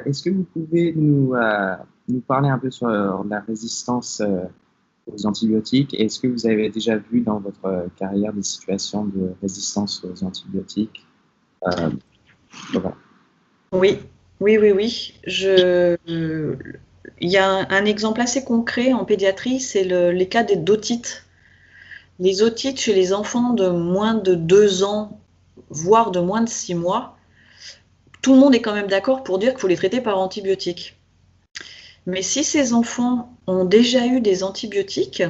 Est-ce que vous pouvez nous parler un peu sur la résistance aux antibiotiques? Est-ce que vous avez déjà vu dans votre carrière des situations de résistance aux antibiotiques? Voilà. Oui, oui, oui, oui. Il y a un exemple assez concret en pédiatrie, c'est les cas d'otites. Les otites chez les enfants de moins de 2 ans, voire de moins de 6 mois, tout le monde est quand même d'accord pour dire qu'il faut les traiter par antibiotiques. Mais si ces enfants ont déjà eu des antibiotiques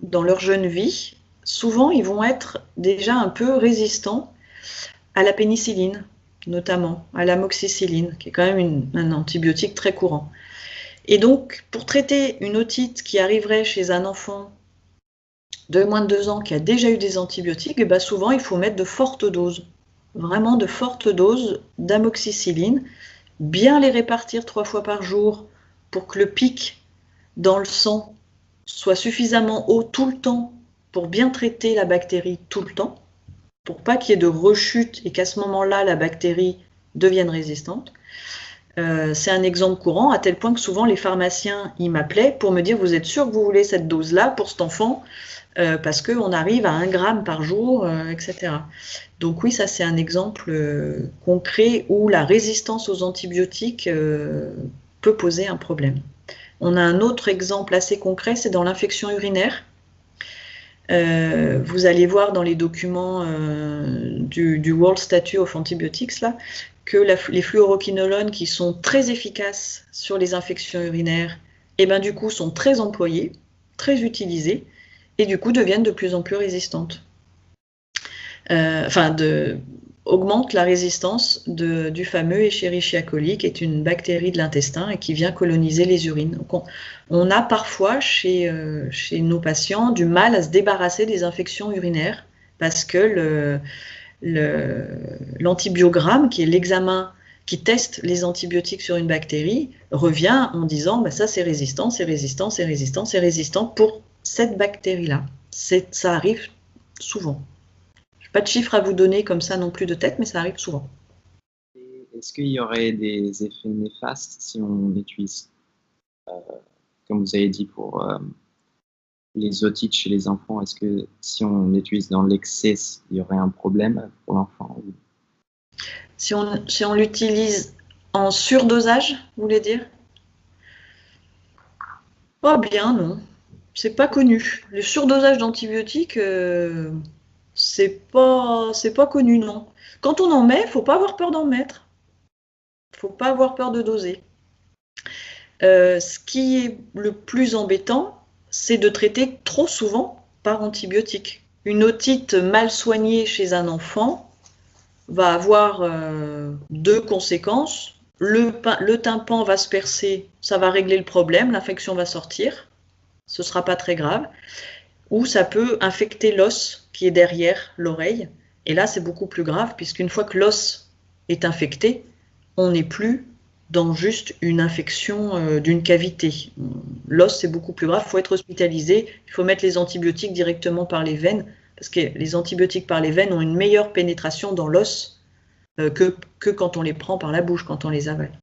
dans leur jeune vie, souvent ils vont être déjà un peu résistants à la pénicilline, notamment à l'amoxicilline, qui est quand même un antibiotique très courant. Et donc, pour traiter une otite qui arriverait chez un enfant de moins de 2 ans qui a déjà eu des antibiotiques, et bien souvent il faut mettre de fortes doses, vraiment de fortes doses d'amoxicilline, bien les répartir 3 fois par jour pour que le pic dans le sang soit suffisamment haut tout le temps pour bien traiter la bactérie tout le temps, pour pas qu'il y ait de rechute et qu'à ce moment-là la bactérie devienne résistante. C'est un exemple courant, à tel point que souvent les pharmaciens ils m'appelaient pour me dire vous êtes sûr que vous voulez cette dose-là pour cet enfant, parce qu'on arrive à 1 gramme par jour, etc. Donc oui, ça c'est un exemple concret où la résistance aux antibiotiques peut poser un problème. On a un autre exemple assez concret, c'est dans l'infection urinaire. Vous allez voir dans les documents du World Statute of Antibiotics là, que les fluoroquinolones qui sont très efficaces sur les infections urinaires, et ben, du coup sont très employées, très utilisées, et du coup deviennent de plus en plus résistantes. Augmente la résistance du fameux Escherichia coli, qui est une bactérie de l'intestin et qui vient coloniser les urines. Donc on a parfois chez nos patients du mal à se débarrasser des infections urinaires parce que l'antibiogramme, qui est l'examen qui teste les antibiotiques sur une bactérie, revient en disant bah, ça c'est résistant, c'est résistant, c'est résistant, c'est résistant pour cette bactérie-là. Ça arrive souvent. Pas de chiffres à vous donner comme ça non plus de tête, mais ça arrive souvent. Est-ce qu'il y aurait des effets néfastes si on utilise, comme vous avez dit, pour les otites chez les enfants? Est-ce que si on l'utilise dans l'excès, il y aurait un problème pour l'enfant? Si on l'utilise en surdosage, vous voulez dire? Oh bien, non. C'est pas connu. Le surdosage d'antibiotiques, c'est pas connu, non. Quand on en met, faut pas avoir peur d'en mettre. Faut pas avoir peur de doser. Ce qui est le plus embêtant, c'est de traiter trop souvent par antibiotiques. Une otite mal soignée chez un enfant va avoir 2 conséquences. Le tympan va se percer, ça va régler le problème, l'infection va sortir, ce ne sera pas très grave. Ou ça peut infecter l'os qui est derrière l'oreille. Et là, c'est beaucoup plus grave, puisqu'une fois que l'os est infecté, on n'est plus dans juste une infection d'une cavité. L'os, c'est beaucoup plus grave, il faut être hospitalisé, il faut mettre les antibiotiques directement par les veines, parce que les antibiotiques par les veines ont une meilleure pénétration dans l'os que quand on les prend par la bouche, quand on les avale.